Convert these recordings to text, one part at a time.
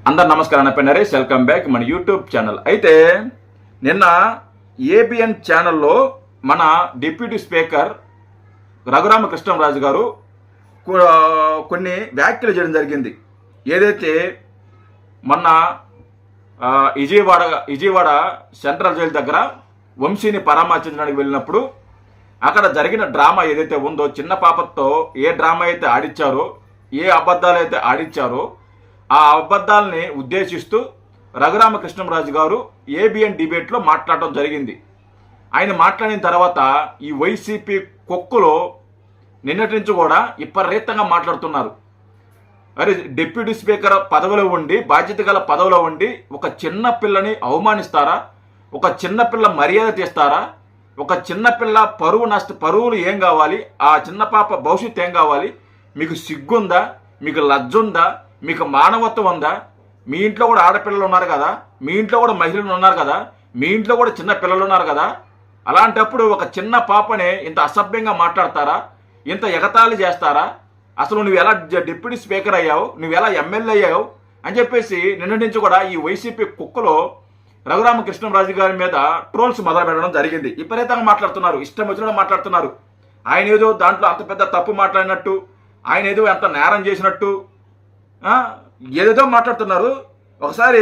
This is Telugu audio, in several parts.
అందరు నమస్కారం. నా పేరు నరేష్. వెల్కమ్ బ్యాక్ మన యూట్యూబ్ ఛానల్. అయితే నిన్న ఏబిఎన్ ఛానల్లో మన డిప్యూటీ స్పీకర్ రఘురామకృష్ణంరాజు గారు కొన్ని వ్యాఖ్యలు చేయడం జరిగింది. ఏదైతే మొన్న విజయవాడ సెంట్రల్ జైలు దగ్గర వంశీని పరామర్శించడానికి వెళ్ళినప్పుడు అక్కడ జరిగిన డ్రామా ఏదైతే ఉందో, చిన్న పాపతో ఏ డ్రామా అయితే ఆడిచ్చారో, ఏ అబద్ధాలు అయితే ఆడిచ్చారో ఆ అబద్ధాలని ఉద్దేశిస్తూ రఘురామకృష్ణంరాజు గారు ఏబిఎన్ డిబేట్లో మాట్లాడటం జరిగింది. ఆయన మాట్లాడిన తర్వాత ఈ వైసీపీ కుక్కలో నిన్నటి నుంచి కూడా విపరీతంగా మాట్లాడుతున్నారు. అరే, డిప్యూటీ స్పీకర్ పదవిలో ఉండి, బాధ్యత గల పదవిలో ఉండి ఒక చిన్న పిల్లని అవమానిస్తారా? ఒక చిన్న పిల్ల మర్యాద తీస్తారా? ఒక చిన్నపిల్ల పరువులు ఏం కావాలి? ఆ చిన్న పాప భవిష్యత్తు ఏం కావాలి? మీకు సిగ్గుందా? మీకు లజ్జ ఉందా? మీకు మానవత్వం ఉందా? మీ ఇంట్లో కూడా ఆడపిల్లలు ఉన్నారు కదా, మీ ఇంట్లో కూడా మహిళలు ఉన్నారు కదా, మీ ఇంట్లో కూడా చిన్న పిల్లలు ఉన్నారు కదా. అలాంటప్పుడు ఒక చిన్న పాపనే ఇంత అసభ్యంగా మాట్లాడతారా? ఇంత ఎగతాళి చేస్తారా? అసలు నువ్వు ఎలా డిప్యూటీ స్పీకర్ అయ్యావు, నువ్వు ఎలా ఎమ్మెల్యే అయ్యావు అని చెప్పేసి నిన్నటి నుంచి కూడా ఈ వైసీపీ కుక్కలో రఘురామకృష్ణంరాజు గారి మీద ట్రోల్స్ మొదలు పెట్టడం జరిగింది. విపరీతంగా మాట్లాడుతున్నారు, ఇష్టం వచ్చినట్టు మాట్లాడుతున్నారు. ఆయన ఏదో దాంట్లో అంత పెద్ద తప్పు మాట్లాడినట్టు, ఆయన ఏదో ఎంత నేరం చేసినట్టు ఏదేదో మాట్లాడుతున్నారు. ఒకసారి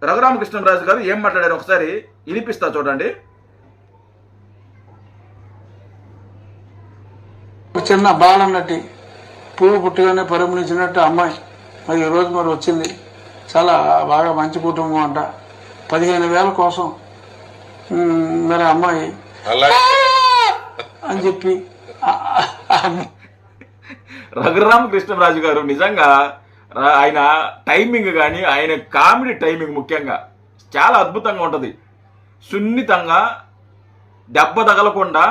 రఘురామకృష్ణంరాజు గారు ఏం మాట్లాడారు ఒకసారి వినిపిస్తా చూడండి. చిన్న బాలన్నటి పువ్వు పుట్టుగానే పరిమళించినట్టు అమ్మాయి మరి ఈరోజు మరి వచ్చింది. చాలా బాగా మంచి కుటుంబం అంట. 15,000 కోసం మరి అమ్మాయి అని చెప్పి రఘురామకృష్ణంరాజు గారు నిజంగా ఆయన టైమింగ్ కానీ, ఆయన కామెడీ టైమింగ్ ముఖ్యంగా చాలా అద్భుతంగా ఉంటుంది. సున్నితంగా దెబ్బ తగలకుండా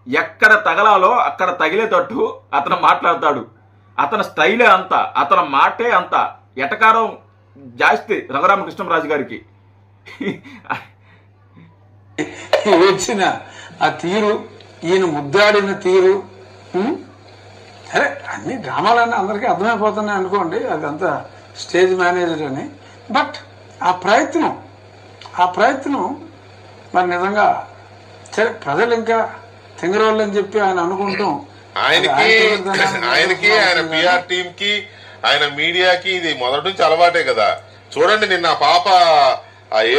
ఎక్కడ తగలాలో అక్కడ తగిలేటట్టు అతను మాట్లాడతాడు. అతని స్టైలే అంత, అతని మాటే అంత ఎటకారం జాస్తి రఘురామకృష్ణంరాజు గారికి. వచ్చిన ఆ తీరు, ఈయన ముద్దాడిన తీరు, సరే అన్ని డ్రామాలన్నీ అందరికీ అర్థమైపోతున్నాయి అనుకోండి, అదంతా స్టేజ్ మేనేజర్ అని. బట్ ఆ ప్రయత్నం మరి నిజంగా సరే ప్రజలు ఇంకా తింగరోళ్ళు అని చెప్పి ఆయన అనుకుంటాం. ఆయనకి ఆయన పిఆర్ టీమ్ కి ఆయన మీడియాకి ఇది మొదటి నుంచి అలవాటే కదా. చూడండి, నిన్న పాప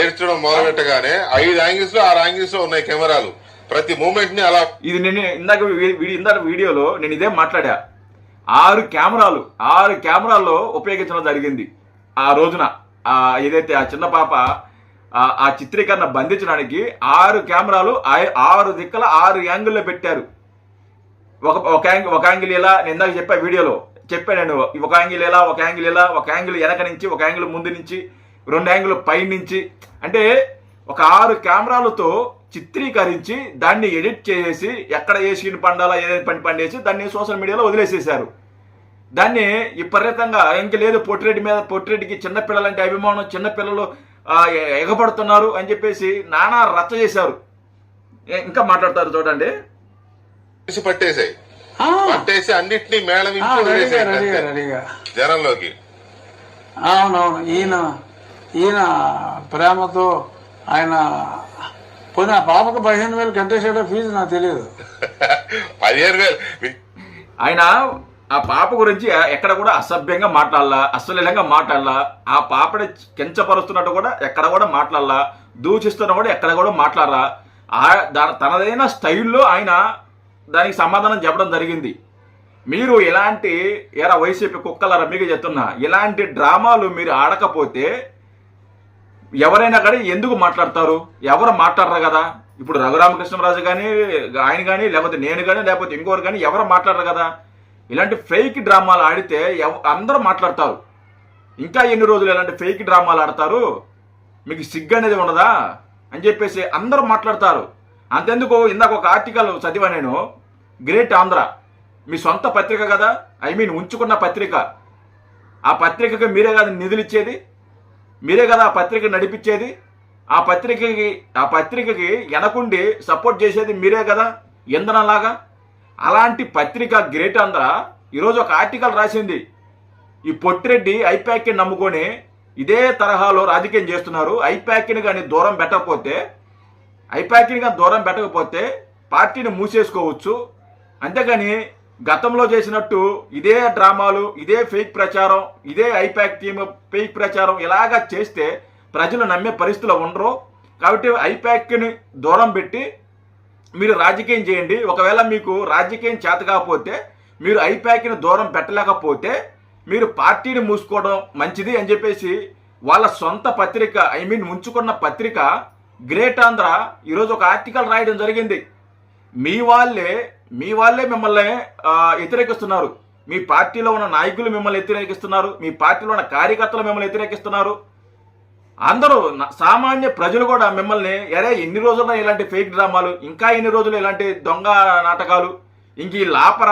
ఏడ్చడం మొదలు పెట్టగానే 5 యాంగిల్స్ లో 6 యాంగిల్స్ లో ఉన్నాయి కెమెరాలు. ప్రతి మూమెంట్ ని అలా ఇది నేను ఇందాక వీడియోలో నేను ఇదే మాట్లాడా. 6 కెమెరాల్లో ఉపయోగించడం జరిగింది ఆ రోజున. ఏదైతే ఆ చిన్న పాప ఆ చిత్రీకరణ బంధించడానికి 6 కెమెరాలు 6 దిక్కల 6 యాంగిల్లో పెట్టారు. ఒక యాంగిల్ ఇలా, నేను ఇందాక చెప్పా వీడియోలో చెప్పా నేను, ఒక యాంగిల్ ఇలా, ఒక యాంగిల్ ఇలా, ఒక యాంగిల్ వెనక నుంచి, ఒక యాంగిల్ ముందు నుంచి, 2 యాంగిల్ పై నుంచి, అంటే ఒక 6 కెమెరాలతో చిత్రీకరించి దాన్ని ఎడిట్ చేసేసి ఎక్కడ ఏ సీన్ పండాలా, ఏదైతే పండేసి దాన్ని సోషల్ మీడియాలో వదిలేసేసారు. దాన్ని విపరీతంగా ఇంక లేదు పొట్టిరెడ్డికి చిన్నపిల్లలంటే అభిమానం, చిన్నపిల్లలు ఎగబడుతున్నారు అని చెప్పేసి నానా రచ్చ చేశారు. ఇంకా మాట్లాడతారు చూడండి. పట్టేసి అన్నిటినీ మేళం జనంలోకి. అవునవును, ఈయన ప్రేమతో ఆయన పోనీ ఆ పాపకు 15,000 కట్టేసాడో ఫీజు నాకు తెలియదు. 15,000 ఆయన ఆ పాప గురించి ఎక్కడ కూడా అసభ్యంగా మాట్లాడాలా, అశ్లీలంగా మాట్లాడాలా, ఆ పాపని కించపరుస్తున్నట్టు కూడా ఎక్కడ కూడా మాట్లాడాలా, దూషిస్తున్నా కూడా ఎక్కడ కూడా మాట్లాడరా. తనదైన స్టైల్లో ఆయన దానికి సమాధానం చెప్పడం జరిగింది. మీరు ఇలాంటి వైసీపీ కుక్కలారా మీకు చెప్తున్నా, ఇలాంటి డ్రామాలు మీరు ఆడకపోతే ఎవరైనా కానీ ఎందుకు మాట్లాడతారు? ఎవరు మాట్లాడరు కదా. ఇప్పుడు రఘురామకృష్ణంరాజు కానీ, ఆయన కానీ, లేకపోతే నేను కానీ, లేకపోతే ఇంకోరు కానీ ఎవరు మాట్లాడరు కదా. ఇలాంటి ఫేక్ డ్రామాలు ఆడితే అందరూ మాట్లాడతారు. ఇంకా ఎన్ని రోజులు ఇలాంటి ఫేక్ డ్రామాలు ఆడతారు? మీకు సిగ్గు అనేది ఉండదా అని చెప్పేసి అందరూ మాట్లాడతారు. అంతెందుకు, ఇందాక ఒక ఆర్టికల్ చదివా నేను. గ్రేట్ ఆంధ్ర మీ సొంత పత్రిక కదా, ఉంచుకున్న పత్రిక. ఆ పత్రికకి మీరే కదా నిధులు ఇచ్చేది, మీరే కదా ఆ పత్రిక నడిపించేది, ఆ పత్రికకి వెనకుండి సపోర్ట్ చేసేది మీరే కదా ఇంధనంలాగా. అలాంటి పత్రిక గ్రేట్ ఆంధ్ర ఈరోజు ఒక ఆర్టికల్ రాసింది. ఈ పొట్టిరెడ్డి ఐపాక్ని నమ్ముకొని ఇదే తరహాలో రాజకీయం చేస్తున్నారు. ఐపాక్ని కానీ దూరం పెట్టకపోతే పార్టీని మూసేసుకోవచ్చు. అంతేగాని గతంలో చేసినట్టు ఇదే డ్రామాలు, ఇదే ఫేక్ ప్రచారం, ఇదే ఐపాక్ టీమ్ ఫేక్ ప్రచారం ఇలాగా చేస్తే ప్రజలు నమ్మే పరిస్థితులు ఉండరు. కాబట్టి ఐపాక్ని దూరం పెట్టి మీరు రాజకీయం చేయండి. ఒకవేళ మీకు రాజకీయం చేత కాకపోతే, మీరు ఐపాక్ని దూరం పెట్టలేకపోతే మీరు పార్టీని మూసుకోవడం మంచిది అని చెప్పేసి వాళ్ళ సొంత పత్రిక, ఉంచుకున్న పత్రిక గ్రేట్ ఆంధ్ర ఈరోజు ఒక ఆర్టికల్ రాయడం జరిగింది. మీ వాళ్ళే మిమ్మల్ని వ్యతిరేకిస్తున్నారు. మీ పార్టీలో ఉన్న నాయకులు మిమ్మల్ని వ్యతిరేకిస్తున్నారు. మీ పార్టీలో ఉన్న కార్యకర్తలు మిమ్మల్ని వ్యతిరేకిస్తున్నారు. అందరూ సామాన్య ప్రజలు కూడా మిమ్మల్ని ఎన్ని రోజుల్లో ఇలాంటి ఫేక్ డ్రామాలు, ఇంకా ఎన్ని రోజులు ఇలాంటి దొంగ నాటకాలు, ఇంక ఈ లాపర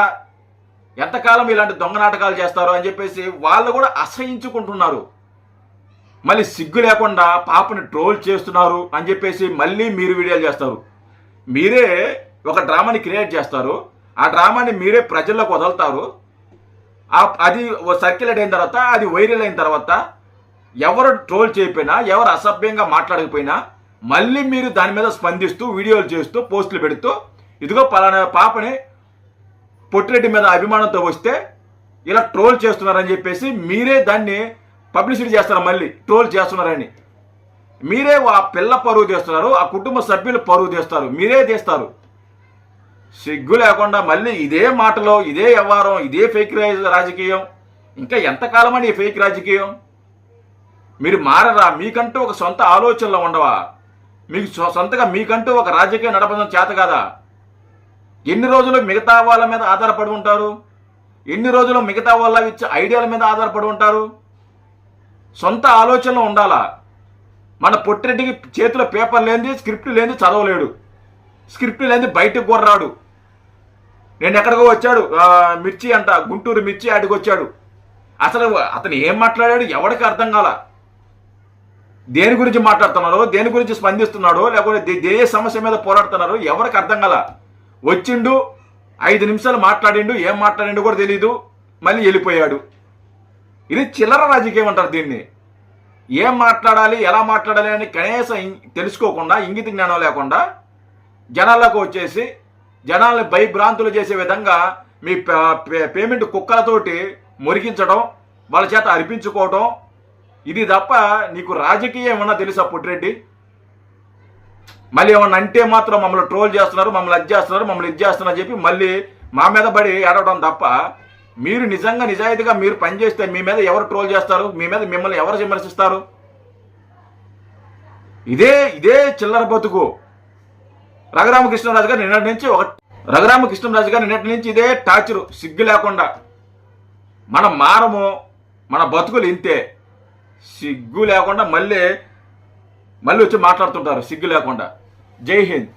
ఎంతకాలం ఇలాంటి దొంగ నాటకాలు చేస్తారు అని చెప్పేసి వాళ్ళు కూడా అసహించుకుంటున్నారు. మళ్ళీ సిగ్గు లేకుండా పాపని ట్రోల్ చేస్తున్నారు అని చెప్పేసి మళ్ళీ మీరు వీడియోలు చేస్తారు. మీరే ఒక డ్రామాని క్రియేట్ చేస్తారు. ఆ డ్రామాని మీరే ప్రజల్లోకి వదులుతారు. అది సర్క్యులేట్ అయిన తర్వాత, అది వైరల్ అయిన తర్వాత ఎవరు ట్రోల్ చేయకపోయినా, ఎవరు అసభ్యంగా మాట్లాడకపోయినా మళ్ళీ మీరు దాని మీద స్పందిస్తూ వీడియోలు చేస్తూ పోస్టులు పెడుతూ ఇదిగో పలానా పాపని పొట్టిరెడ్డి మీద అభిమానంతో వస్తే ఇలా ట్రోల్ చేస్తున్నారని చెప్పేసి మీరే దాన్ని పబ్లిసిటీ చేస్తారు. మళ్ళీ ట్రోల్ చేస్తున్నారని మీరే ఆ పిల్ల పరువు తీస్తున్నారు, ఆ కుటుంబ సభ్యులు పరువు తీస్తారు, మీరే తీస్తారు. సిగ్గు లేకుండా మళ్ళీ ఇదే మాటలో, ఇదే వ్యవహారం, ఇదే ఫేక్ రాజకీయం. ఇంకా ఎంతకాలం అని ఫేక్ రాజకీయం? మీరు మారరా? మీకంటూ ఒక సొంత ఆలోచనలు ఉండవా? మీకు సొంతగా మీకంటూ ఒక రాజకీయం నడపడం చేత కాదా? ఎన్ని రోజులు మిగతా వాళ్ళ మీద ఆధారపడి ఉంటారు? ఎన్ని రోజులు మిగతా వాళ్ళ ఇచ్చే ఐడియాల మీద ఆధారపడి ఉంటారు? సొంత ఆలోచనలు ఉండాలా? మన పొట్టిరెడ్డికి చేతిలో పేపర్ లేనిది, స్క్రిప్ట్ లేనిది చదవలేడు. స్క్రిప్ట్ లేనిది బయటకు కూడా రాడు. నేను ఎక్కడికో వచ్చాడు, మిర్చి అంట, గుంటూరు మిర్చి ఆడికి వచ్చాడు. అసలు అతను ఏం మాట్లాడాడు ఎవరికి అర్థం కాల. దేని గురించి మాట్లాడుతున్నారో, దేని గురించి స్పందిస్తున్నాడో, లేకపోతే ఏ సమస్య మీద పోరాడుతున్నారో ఎవరికి అర్థం కాల. వచ్చిండు, 5 నిమిషాలు మాట్లాడిండు, ఏం మాట్లాడిండు కూడా తెలీదు, మళ్ళీ వెళ్ళిపోయాడు. ఇది చిల్లర రాజకీయం అంటారు దీన్ని. ఏం మాట్లాడాలి, ఎలా మాట్లాడాలి అని కనీసం తెలుసుకోకుండా, ఇంగిత జ్ఞానం లేకుండా జనాలకు వచ్చేసి జనాల్ని భయభ్రాంతులు చేసే విధంగా మీ పేమెంట్ కుక్కలతోటి మురికించడం, వాళ్ళ చేత అర్పించుకోవడం, ఇది తప్ప నీకు రాజకీయం ఏమన్నా తెలుసా పొట్టిరెడ్డి? మళ్ళీ ఏమన్నా అంటే మాత్రం మమ్మల్ని ట్రోల్ చేస్తున్నారు, మమ్మల్ని అది చేస్తున్నారు, మమ్మల్ని ఇది చేస్తున్నారు అని చెప్పి మళ్ళీ మా మీద పడి ఏడవడం తప్ప, మీరు నిజంగా నిజాయితీగా మీరు పనిచేస్తే మీ మీద ఎవరు ట్రోల్ చేస్తారు? మీ మీద మిమ్మల్ని ఎవరు విమర్శిస్తారు? ఇదే చిల్లర బతుకు. రఘురామకృష్ణరాజు గారు నిన్నటి నుంచి ఇదే టార్చరు. సిగ్గు లేకుండా మనం మారము, మన బతుకులు ఇంతే. సిగ్గు లేకుండా మళ్ళీ వచ్చి మాట్లాడుతుంటారు సిగ్గు లేకుండా. జై హింద్.